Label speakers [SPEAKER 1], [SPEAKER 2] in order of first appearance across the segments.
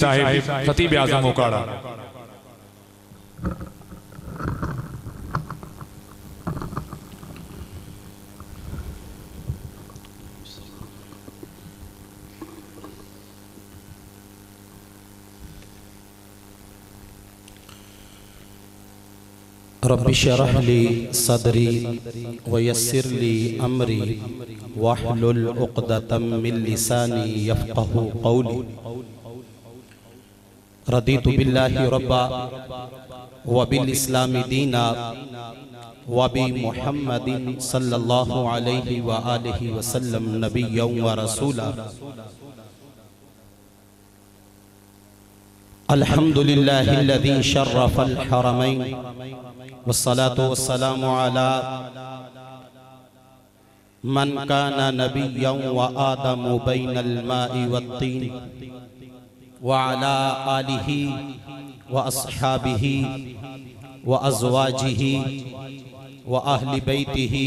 [SPEAKER 1] साहिब खतीब आजम उकाड़ा।
[SPEAKER 2] Rabbi शरह ली सदरी वयस्सिर ली अमरी वहलुल उक़दतम मिन लिसानी यफ़क़हू क़ौली। रदीतु बिल्लाहि रब्बा व बिल इस्लामी दीना व बि मुहम्मदिन सल्लल्लाहु अलैहि व आलिहि वसल्लम नबिय्यन व रसूला। अल्हम्दुलिल्लाहिल्लज़ी शर्रफ़ल हरमैन वस्सलातु वस्सलामु अला मन काना नबिय्यन व आदमु बैनल माइ वत्तीन व अला आलिहि व अस्हाबिहि व अज़वाजिहि व अहली बैतिहि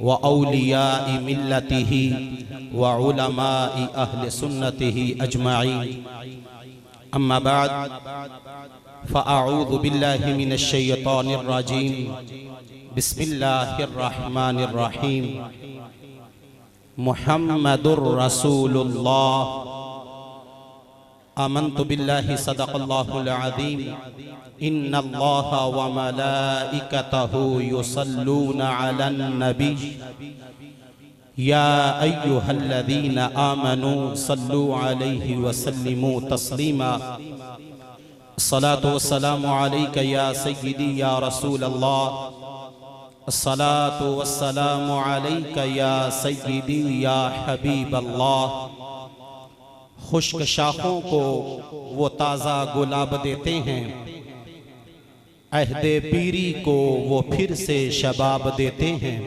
[SPEAKER 2] व औलियाइ मिल्लतिहि व उलमाइ अहले सुन्नतिहि अजमाईन। अम्मा बाद फ़अऊज़ु बिल्लाहि मिनश शैतानिर रजीम। बिस्मिल्लाहिर रहमानिर रहीम। मुहम्मदुर रसूलुल्लाह। आमन्तु बिल्लाहि सदक़ल्लाहुल अज़ीम। इन्नल्लाहा व मलाइकतहु युसल्लूना अलन नबी या अय्युहल्लज़ीना आमनू सल्लू अलैहि वसल्लिमू तस्लीमा। अस्सलातु वस्सलामु अलैका या सय्यिदी या रसूलल्लाह। अस्सलातु वस्सलामु अलैका या सय्यिदी या हबीबल्लाह। खुश्क शाखों को वो ताज़ा गुलाब देते हैं, अहदे पीरी को वो फिर से शबाब देते हैं।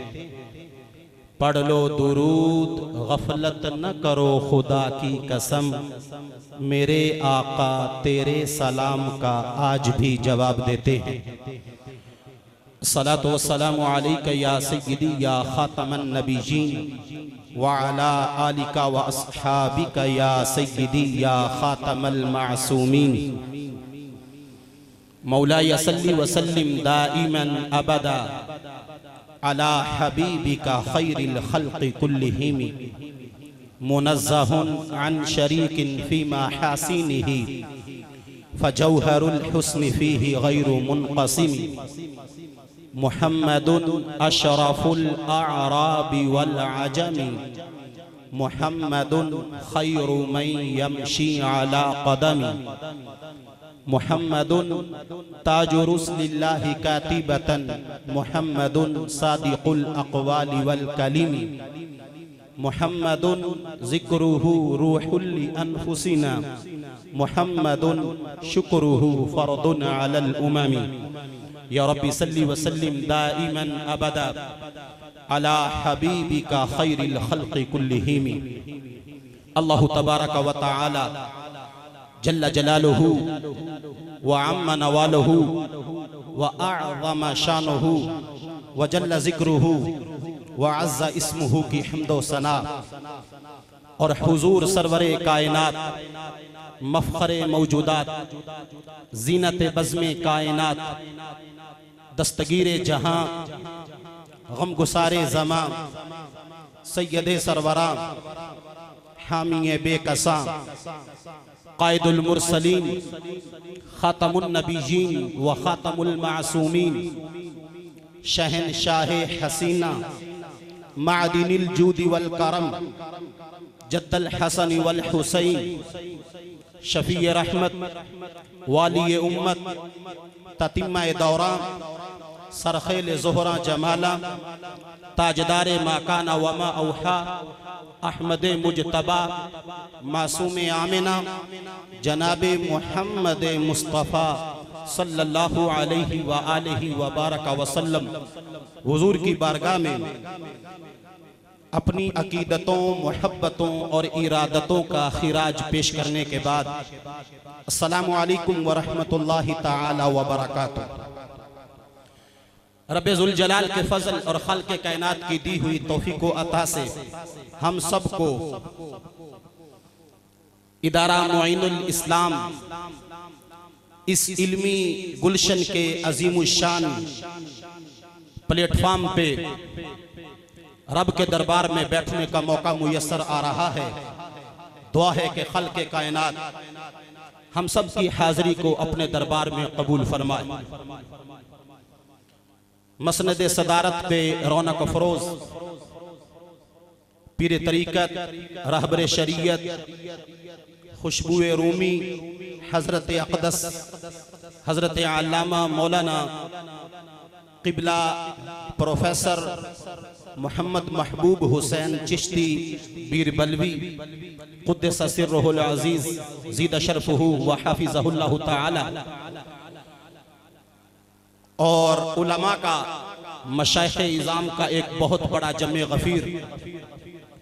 [SPEAKER 2] पढ़ लो दुरूद गफलत न करो खुदा की कसम, मेरे आका तेरे सलाम का आज भी जवाब देते हैं। सलातो वस्सलामु अलैका या सय्यदी या खातमन नबीयीन व अला आलिका व अस्हाबिका या सय्यदी या खातमल मासूमीन। मौलाया सल्ली व सल्लिम दाइमन अबदा अला हबीबिका खैरिल खल्क़ि कुल्लिहिम मुनज़्ज़हुन अन शरीकिन फ़ीमा हासिनिही फ़जौहरुल हुस्नि फ़ीही गैरु मुनक़सिम। मुहम्मदुन अशरफुल अअराबि वल अजमी मुहम्मदुन खैरु मन यमशी अला क़दमी। मुहम्मदुन ताजु रुसलिल्लाहि कातिबतन मुहम्मदुन सादिकुल अक़वालि वल कलिमी। मुहम्मदुन ज़िक्रुहु रूहुल लिअन्फुसिना मुहम्मदुन शुक्रुहु फ़र्दुन अलल उममी। या रब्बी सल्ली व सल्लिम दाइमन अबदा अला हबीबिका खैरिल खल्क़ि कुल्लिहिम। अल्लाहु तबारक व तआला जल्ल जलालुहु व अम्मा नवालुहु व अअज़म शानुहु व जल्ल ज़िक्रुहु व अज़्ज़ इस्मुहु की हम्दो सना और हुजूर सरवरे कायनात मफ़ख़रे मौजूदात ज़ीनत बज़्मे कायनात दस्तगीरे जहां गमगुसारे ज़मां सैयदे सरवरां हामिए बेकसां क़ाइदुल मुरसलीन ख़ातमुन नबीयीन व ख़ातमुल मासूमीन शहनशाहे हसीना मादिनिल जूदी वल करम जद्दल हसन वल हुसैन शफ़ीए रहमत वाली उम्मत ततिम्मा दौरान सरखेल ज़ोहरा जमाला ताजदार माकाना वमा औहा अहमद मुजतबा मासूम आमिना जनाबे मुहम्मद मुस्तफ़ा सल्लल्लाहु अलैहि व आलिहि व बारक वसल्लम हुजूर की बारगाह में अपनी अकीदतों मोहब्बतों और इरादतों का खिराज पेश करने के बाद अस्सलामु अलैकुम व रहमतुल्लाहि ताला व बरकातुहू। रब्बे ज़ुल जलाल के फजल और खल्क़ कायनात की दी हुई तौफीक व अता से हम सबको इदारा मुइनुल इस्लाम इस इल्मी गुलशन के अजीमुशान प्लेटफॉर्म पे रब के दरबार में बैठने का मौका मुयस्सर आ रहा है। दुआ है कि खल्क़ के कायनात हम सब की हाजिरी को अपने दरबार में कबूल फरमाए। मसनद सदारत पे रौनक अफरोज पीर तरीक़त रहबर शरीयत खुशबुए रूमी हजरत अक़दस हजरत अल्लामा मौलाना क़िबला प्रोफेसर मोहम्मद महबूब हुसैन चिश्ती बीरबलवी क़ुद्दस सिर्रुहुल अज़ीज़ ज़ीद शरफ़ुहु व हफ़िज़हुल्लाहु तआला और उलमा का मशाइख़ इज़ाम का एक बहुत बड़ा जमे गफ़ीर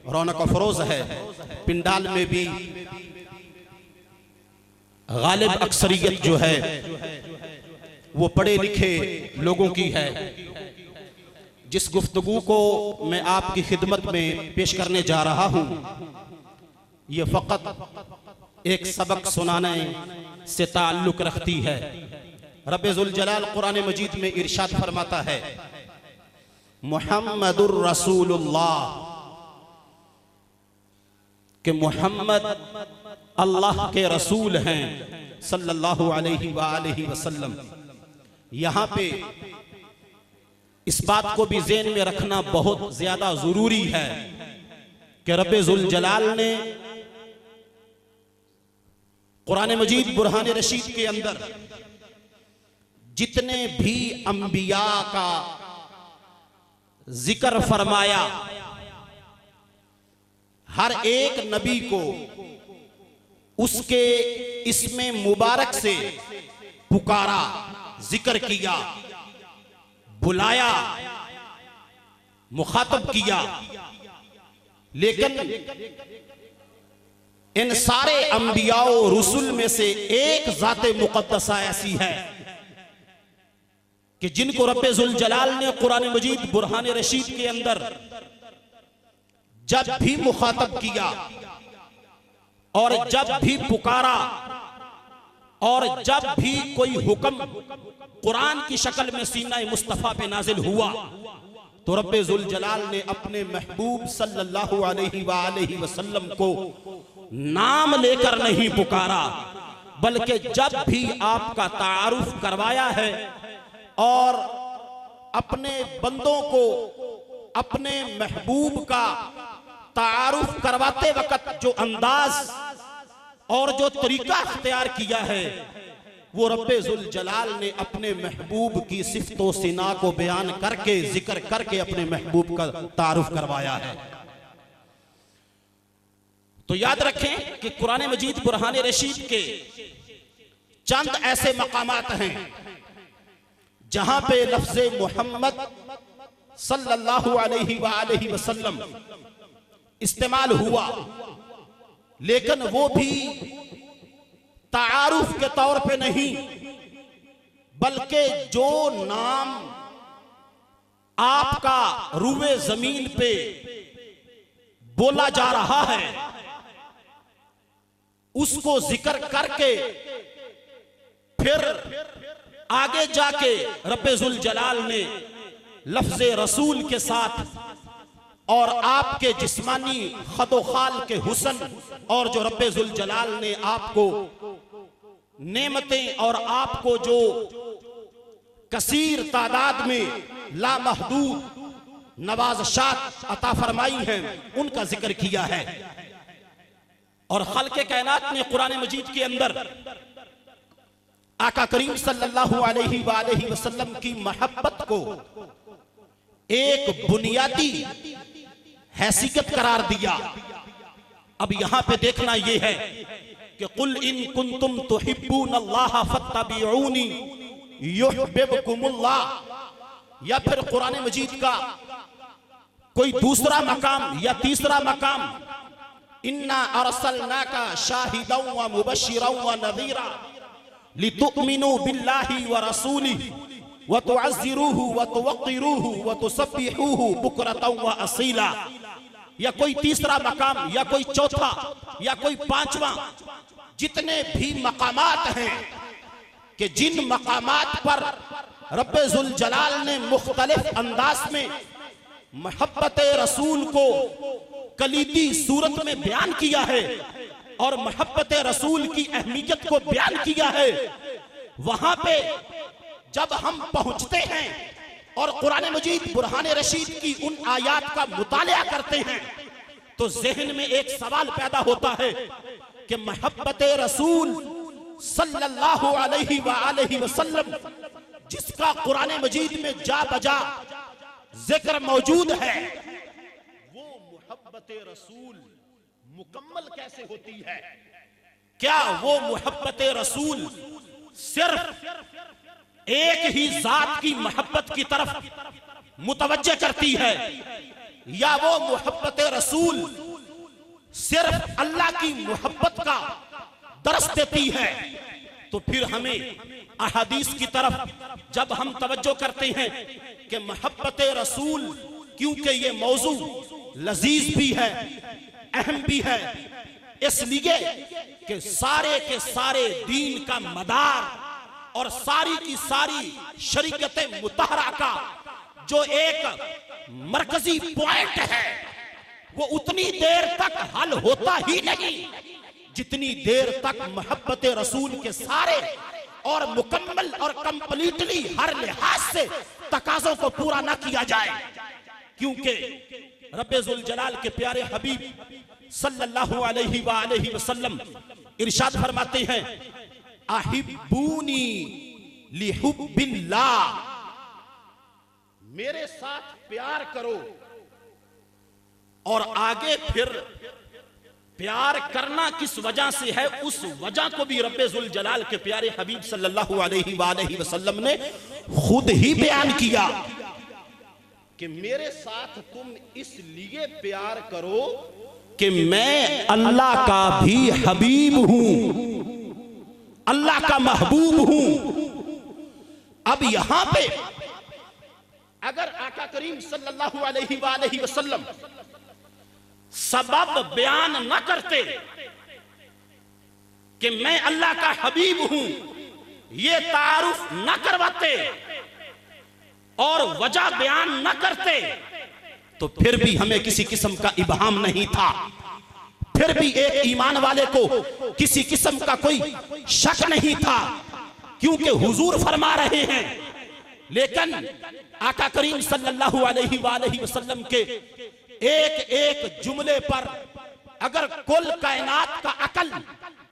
[SPEAKER 2] रौनक अफरोज़ है। पिंडाल में भी गालिब अक्सरियत जो है वो पढ़े लिखे लोगों की है। जिस गुफ्तगू को मैं आपकी खिदमत में पेश करने जा रहा हूँ ये फ़क़त एक सबक सुनाने से ताल्लुक़ रखती है। रब्बे ज़ुल जलाल कुरान मजीद में इरशाद फरमाता है, मुहम्मदुर रसूलुल्लाह, कि मुहम्मद अल्लाह के रसूल हैं सल्लल्लाहु अलैहि वसल्लम। यहाँ पे इस बात को भी ज़हन में रखना बहुत ज्यादा जरूरी है कि रब्बे ज़ुल जलाल ने कुरान मजीद बुरहान रशीद के अंदर जितने भी अंबिया का जिक्र फरमाया, हर एक नबी को उसके इसमें मुबारक से पुकारा, जिक्र किया, बुलाया, मुखातब किया। लेकिन इन सारे अंबिया और रुसुल में से एक ज़ाते मुक़द्दसा ऐसी है कि जिनको रब्बे ज़ुल जलाल ने कुरान मजीद बुरहान रशीद के अंदर जब भी मुखातब किया और जब भी पुकारा और जब भी कोई हुक्म कुरान की शक्ल में सीना मुस्तफा पे नाजिल हुआ तो रब्बे ज़ुल जलाल ने अपने महबूब सल्लल्लाहु अलैहि वसल्लम को नाम लेकर नहीं पुकारा, बल्कि जब भी आपका तारुफ करवाया है और अपने बंदों को अपने महबूब का तारुफ करवाते वक्त जो अंदाज और जो तरीका अख्तियार किया है वो रब्बे ज़ुल जलाल ने अपने महबूब की सिफ़तो सिना को बयान करके जिक्र करके अपने महबूब का तारुफ करवाया है। तो याद रखें कि कुरान मजीद बुरहान रशीद के चंद ऐसे मकामात हैं जहां पे लफ्ज़े मोहम्मद सल्लल्लाहु अलैहि वसल्लम इस्तेमाल हुआ, लेकिन वो भी तारुफ के तौर पे नहीं, बल्कि जो नाम आपका रूए जमीन पे बोला जा रहा है उसको जिक्र करके फिर आगे जाके रब्बे ज़ुल जलाल ने लफ्ज़े रसूल के साथ और आपके जिस्मानी खदोखाल के हुसन और जो रब्बे ज़ुल जलाल ने आपको नेमतें और आपको जो कसीर तादाद में लामहदूद नवाज़शात अता फरमाई हैं उनका जिक्र किया है। और खल्क़े कायनात ने कुरान मजीद के अंदर आका करीम सल्लल्लाहु अलैहि वसल्लम की मोहब्बत को एक बुनियादी हैसियत करार दिया। अब यहां पे देखना यह है कि कुल इन कुंतुम तुहिब्बूनल्लाह फत्तबिऊनी युहिब्बुकुमुल्लाह, या फिर कुरान मजीद का कोई दूसरा मकाम या तीसरा मकाम, इन्ना अरसलनाका शाहिदन व मुबश्शिरन व नज़ीरा लितुमिनु बिल्लाहि व रसूलिहि व तुअज़्ज़िरूहु व तुवक़्क़िरूहु व तुसब्बिहूहु बुक्रतन व असीला। या कोई तीसरा मकाम या कोई चौथा या कोई पांचवा, जितने भी मकामात हैं कि जिन मकामात पर रब्बे जुल जलाल ने मुख्तलिफ अंदाज में मोहब्बत रसूल को कलीदी सूरत में बयान किया है और मोहब्बत रसूल की अहमियत को बयान किया है, वहां पे जब हम पहुंचते हैं और कुरान मजीद बुरहान रशीद की उन आयात का मुतालिया करते हैं तो जहन में एक सवाल पैदा होता है कि मोहब्बत रसूल सल्लल्लाहु अलैहि वसल्लम जिसका कुरान मजीद में जा बजा जिक्र मौजूद है, वो मोहब्बत रसूल मुकम्मल कैसे होती है? क्या वो मोहब्बत रसूल सिर्फ एक ही जात की मोहब्बत की तरफ मुतवज्जे करती है, या वो मोहब्बत रसूल सिर्फ अल्लाह की मोहब्बत का दरस देती है? तो फिर हमें अहादीस की तरफ जब हम तवज्जो करते हैं कि मोहब्बत रसूल, क्योंकि ये मौजू लजीज भी है, अहम भी है, इसलिए कि सारे के सारे दीन का मदार और सारी की सारी शरीयत मुतहरा का जो एक मरकजी पॉइंट है वो उतनी देर तक हल होता ही नहीं जितनी देर तक मोहब्बत रसूल के सारे और मुकम्मल और कंप्लीटली हर लिहाज से तकाज़ों को पूरा ना किया जाए। क्योंकि रब्बे जुल जलाल के प्यारे हबीब सल्लल्लाहु अलैहि वसल्लम इरशाद फरमाते हैं, अहिब्बूनी लिहुब्बिल्लाह, मेरे साथ प्यार करो। और आगे फिर प्यार करना किस वजह से है, उस वजह को भी रब्बे जुल जलाल के प्यारे हबीब सल्लल्लाहु अलैहि वसल्लम ने खुद ही बयान किया कि मेरे साथ तुम इसलिए प्यार करो कि मैं अल्लाह का भी हबीब हूं, अल्लाह का महबूब हूं। अब यहां पे अगर आका करीम सल्लल्लाहु अलैहि वसल्लम सबब बयान न करते कि मैं अल्लाह का हबीब हूं, ये तारुफ न करवाते और वजह बयान न करते तो फिर भी हमें किसी किस्म का इबहाम नहीं था, फिर भी एक ईमान वाले को किसी किस्म का कोई शक नहीं था, क्योंकि हुजूर फरमा रहे हैं। लेकिन आका करीम सल्लल्लाहु अलैहि वसल्लम के एक एक जुमले पर अगर कुल कायनात का अकल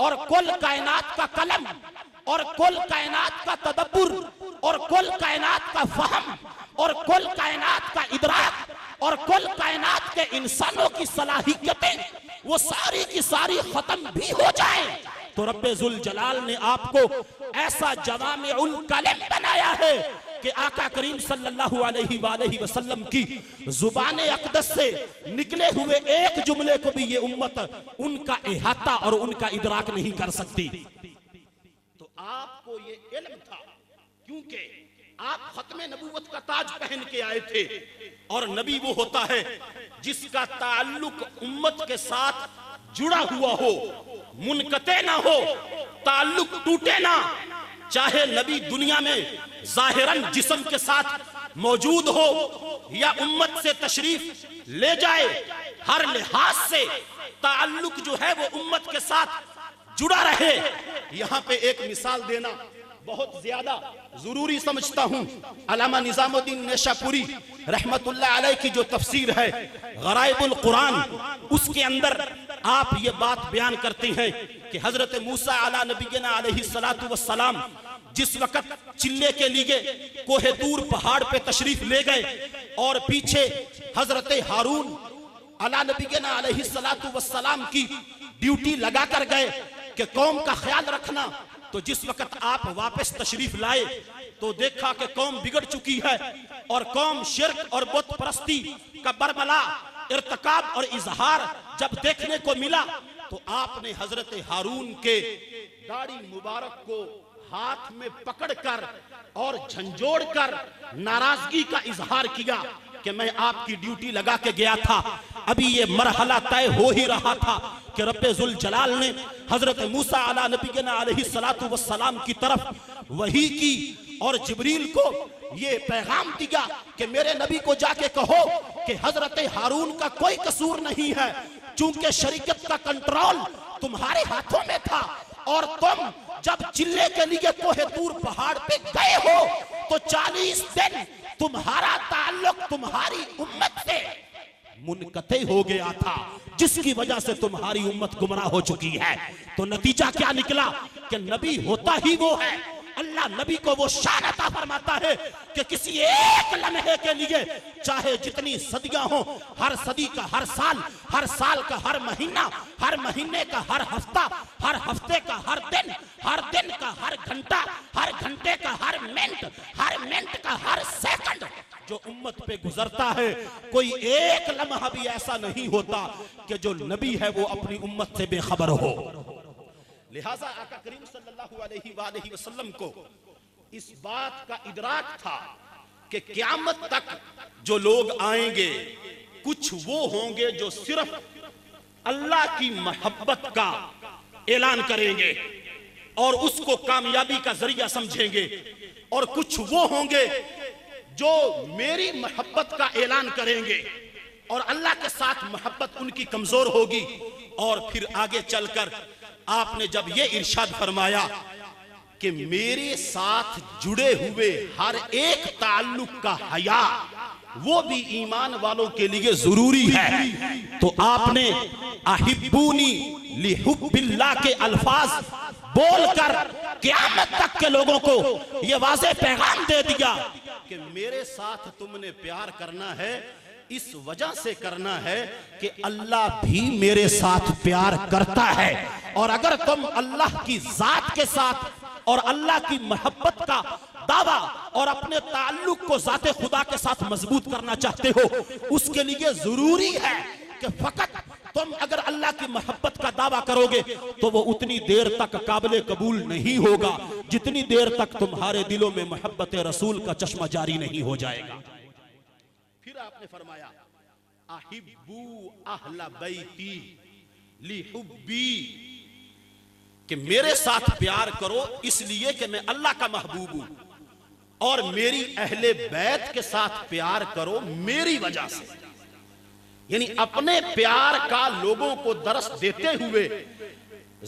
[SPEAKER 2] और कुल कायनात का कलम और कुल कायनात का तदब्बुर और कुल कायनात का फहम और कुल कायनात का इदराक और कुल कायनात के इंसानों की सलाहियतें वो सारी की सारी खत्म भी हो जाए तो रब्बे जुल जलाल ने आपको ऐसा जवामिउल कलम बनाया है कि आका करीम सल्लल्लाहु अलैहि वसल्लम की जुबान अक़दस से निकले हुए एक जुमले को भी ये उम्मत उनका इहाता और उनका इदराक नहीं कर सकती। तो आपको ये इल्म था, क्योंकि आप खत्मे नबूवत का ताज पहन के आए थे और नबी वो होता है जिसका ताल्लुक उम्मत के साथ जुड़ा हुआ हो, मुनकते ना हो, ताल्लुक टूटे ना। चाहे नबी दुनिया में जाहिरन जिस्म के साथ मौजूद हो या उम्मत से तशरीफ ले जाए, हर लिहाज से ताल्लुक जो है वो उम्मत के साथ जुड़ा रहे। यहां पे एक मिसाल देना बहुत ज्यादा जरूरी समझता हूं। अल्लामा निजामुद्दीन नेशापुरी रहमतुल्लाह अलैह की जो तफसीर है गराइबुल कुरान, उसके अंदर आप ये बात बयान करते हैं कि हजरत मूसा अला नबीना अलैहि सलातु वस्सलाम जिस वक्त चिल्ले के लिए कोहे तूर पहाड़ पे तशरीफ ले गए और पीछे हजरत हारून अला नबीना अलैहि सलातु वस्सलाम की ड्यूटी लगा कर गए कि कौम का ख्याल रखना। तो जिस वक्त आप वापस तशरीफ लाए तो देखा कि कौम बिगड़ चुकी है और कौम शिर्क और बुत परस्ती का बरमला इर्तिकाब और इजहार जब देखने को मिला तो आपने हजरत हारून के दाढ़ी मुबारक को हाथ में पकड़कर और झंझोड़ कर नाराजगी का इजहार किया कि मैं आपकी ड्यूटी लगा के गया था, अभी ये मरहला तय हो ही रहा था कि रब्बे जुल जलाल ने हजरत मूसा अला नबीना अलैहिस्सलातु वस्सलाम की तरफ वही की और जिब्रील को ये पैगाम दिया कि मेरे नबी को जाके कहो कि हजरत हारून का कोई कसूर नहीं है, चूंकि शरीयत का कंट्रोल तुम्हारे हाथों में था और तुम जब चिल्ले के लिए कोहे तूर पहाड़ पे गए हो तो 40 दिन तुम्हारा ताल्लुक तुम्हारी उम्मत से मुनक़ते हो गया था, जिसकी वजह से तुम्हारी उम्मत गुमराह हो चुकी है। तो नतीजा क्या निकला कि नबी होता ही वो है, अल्लाह नबी को वो शान अता फरमाता है कि किसी एक लम्हे के लिए चाहे जितनी सदियां हो, हर सदी का हर साल का हर महीना, हर महीने का हर हफ्ता, हर हफ्ते का हर दिन का हर घंटा, हर घंटे का हर मिनट का हर सेकंड जो उम्मत पे गुजरता है, कोई एक लम्हा भी ऐसा नहीं होता कि जो नबी है वो अपनी उम्मत से बेखबर हो। लिहाजा आका करीम सल्लल्लाहु अलैहि वसल्लम को इस बात का इदराक था कि क़यामत तक जो लोग आएंगे कुछ वो होंगे जो सिर्फ अल्लाह की मोहब्बत का ऐलान करेंगे और उसको कामयाबी का जरिया समझेंगे, और कुछ वो होंगे जो मेरी मोहब्बत का ऐलान करेंगे और अल्लाह के साथ मोहब्बत उनकी कमजोर होगी। और फिर आगे चलकर आपने जब ये इरशाद फरमाया कि मेरे साथ जुड़े हुए हर एक ताल्लुक का हया वो भी ईमान वालों के लिए जरूरी है, तो आपने अहिब्बूनी लिहुब्बिल्लाह के अल्फाज बोलकर क़यामत तक के लोगों को ये वाज़े पैगाम दे दिया कि मेरे साथ तुमने प्यार करना है, इस वजह से करना है कि अल्लाह भी मेरे साथ प्यार करता है। और अगर तुम अल्लाह की जात के साथ और अल्लाह की मोहब्बत का दावा और अपने ताल्लुक को जाते खुदा के साथ मजबूत करना चाहते हो, उसके लिए जरूरी है कि फकत तुम अगर अल्लाह की मोहब्बत का दावा करोगे तो वो उतनी देर तक काबिल कबूल नहीं होगा जितनी देर तक तुम्हारे दिलों में मोहब्बत रसूल का चश्मा जारी नहीं हो जाएगा। फिर आपने फरमाया अहिब्बू अहला बैती लिहुब्बी, कि मेरे साथ प्यार करो इसलिए कि मैं अल्लाह का महबूब हूं, और मेरी अहले बैत के साथ प्यार करो मेरी वजह से। यानी अपने प्यार का लोगों को दरस देते हुए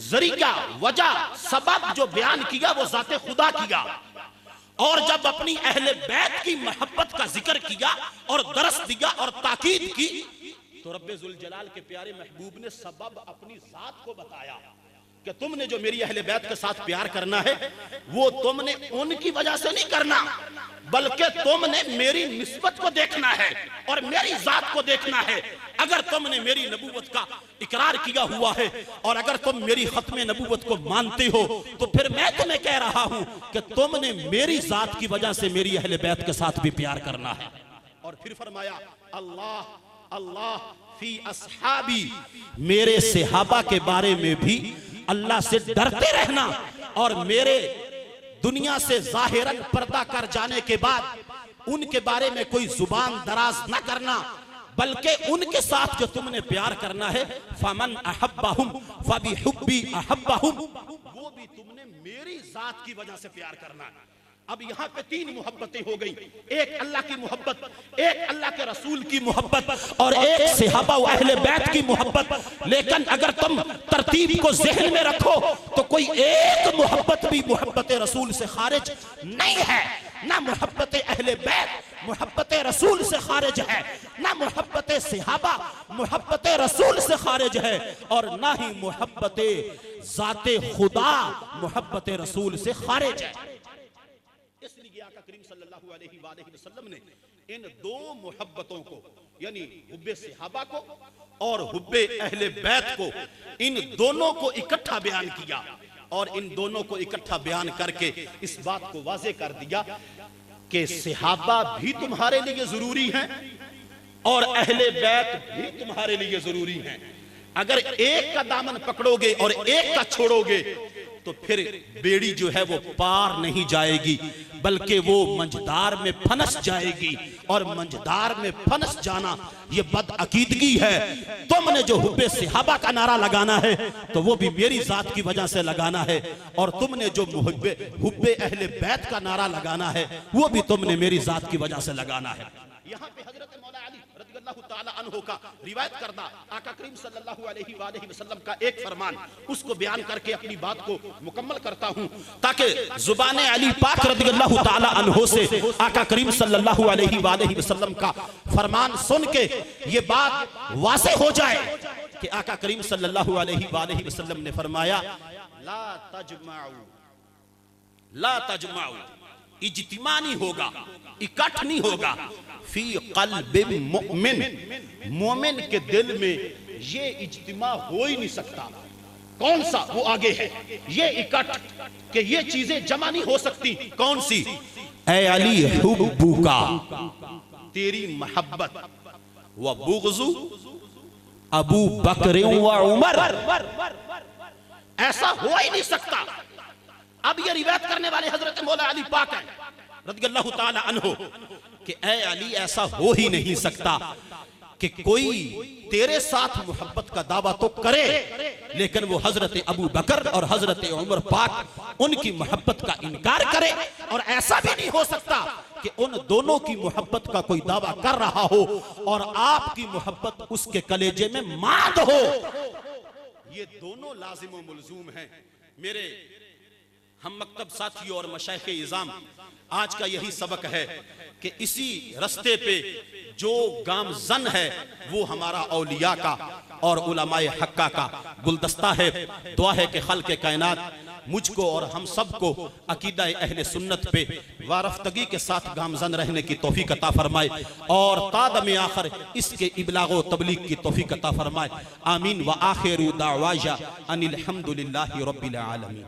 [SPEAKER 2] जरिया, वजह, सबब जो बयान किया वो जाते खुदा किया, और जब अपनी अहले बैत की मोहब्बत का जिक्र किया और दरस दिया और ताकीद की तो रब्बे जुल जलाल के प्यारे महबूब ने सबब अपनी जात को बताया कि तुमने जो मेरी अहले बैत के साथ प्यार करना है वो तुमने उनकी वजह से नहीं करना, बल्कि तुमने मेरी निस्बत को देखना है और मेरी जात को देखना है। अगर तुमने मेरी नबूवत का इकरार किया हुआ है और अगर तुम मेरी खत्म नबूवत को मानते हो तो फिर मैं तुम्हें कह रहा हूं कि तुमने मेरी जात की वजह से मेरी अहले बैत के साथ भी प्यार करना है। और फिर फरमाया अल्लाह अल्लाह फी अस्हाबी, मेरे सहाबा के बारे में भी अल्लाह से डरते रहना और मेरे दुनिया से जाहिरन पर्दा कर जाने के बाद उनके बारे में कोई जुबान दराज न करना, बल्कि उनके साथ जो तुमने प्यार करना है फमन अहब्बहुम फबिहुब्बी अहब्बहुम, वो भी तुमने मेरी जात की वजह से प्यार करना है। अब यहाँ पे तीन मोहब्बतें हो गई, एक अल्लाह की मोहब्बत, एक अल्लाह के रसूल की मोहब्बत और एक सहाबा व अहले बैत की मोहब्बत। लेकिन अगर तुम तरतीब को ज़हन में रखो तो कोई एक मोहब्बत भी मोहब्बत रसूल से खारिज नहीं है, ना मोहब्बत अहले बैत मोहब्बत रसूल से खारिज है, ना मोहब्बत सहाबा मोहब्बत रसूल से खारिज है, और ना ही मोहब्बत ज़ाते खुदा मोहब्बत रसूल से खारिज है। इसलिए आका करीम सल्लल्लाहु अलैहि वसल्लम ने इन दो मोहब्बतों को यानी हुब्बे सहाबा को और हुब्बे अहले बैत को, इन दोनों को इकट्ठा बयान किया और इन दोनों को इकट्ठा बयान करके इस बात को वाज़े कर दिया कि सहाबा भी तुम्हारे लिए जरूरी हैं और अहले बैत भी तुम्हारे लिए जरूरी हैं। अगर एक का दामन पकड़ोगे और एक का छोड़ोगे तो फिर बेड़ी जो है वो पार नहीं जाएगी, बल्कि वो मंझदार में फंस जाएगी। और मंझदार में फंस जाना ये बदअकीदगी है। तुमने जो हुब्बे सहाबा का नारा लगाना है तो वो भी मेरी जात की वजह से लगाना है, और तुमने जो हुब्बे अहले बैत का नारा लगाना है वो भी तुमने मेरी जात की वजह से लगाना है। यहाँ पे हजरत मौला अली रज़ियल्लाहु ताला अन्हु का रिवायत करदा आका करीम सल्लल्लाहु अलैहि वसल्लम का एक फरमान, उसको बयान करके अपनी बात को मुकम्मल करता हूँ, ताकि जुबान अली पाक रज़ियल्लाहु ताला अन्हु से आका करीम सल्लल्लाहु अलैहि वसल्लम का फरमान सुन के ये बात वाज़ेह हो जाए कि आका करीम सल्लल्लाहु अलैहि वसल्लम ने फरमाया, ला तजमाउ, इज्तिमा नहीं होगा, इकट्ठ नहीं होगा, फी क़ल्बिन मुमिन, मोमिन के दिल में ये इज्तिमा हो ही नहीं सकता। कौन सा? वो आगे है, ये इकट्ठ कि ये चीजें जमा नहीं हो सकती। कौन सी? ऐ अली हुब्बुका, तेरी मोहब्बत, व बुग़्ज़ु अबू बकर व उमर, ऐसा हो ही नहीं सकता। अब ये रिवायत करने वाले हजरत मौला अली पाक हैं रज़ियल्लाहु ताला अन्हु कि ऐ अली, ऐसा हो ही नहीं सकता कि कोई तेरे साथ मोहब्बत का दावा तो करे, लेकिन वो हजरत अबू बकर और हजरत उमर पाक उनकी मोहब्बत का इनकार करे। और ऐसा भी नहीं हो सकता कि उन दोनों की मोहब्बत का कोई दावा कर रहा हो और आपकी मोहब्बत उसके कलेजे में माद हो। ये दोनों लाजिम व मुलजूम हैं। मेरे हम मकतब साथियों और मशाइख इज़ाम, आज का यही सबक है कि इसी रास्ते पे जो गामजन है वो हमारा औलिया का और उलमाए हक्का का गुलदस्ता है। दुआ है कि खल्क़ कायनात मुझको और हम सबको अकीदा अहले सुन्नत पे वारफ्तगी के साथ गामजन रहने की तौफीक अता फरमाए और तादम आखिर इसके इबलागो तबलीग की तौफीक अता फरमाए। आमीन व आखिरु दावाजा अनिल हम्दुलिल्लाहि रब्बिल आलमीन।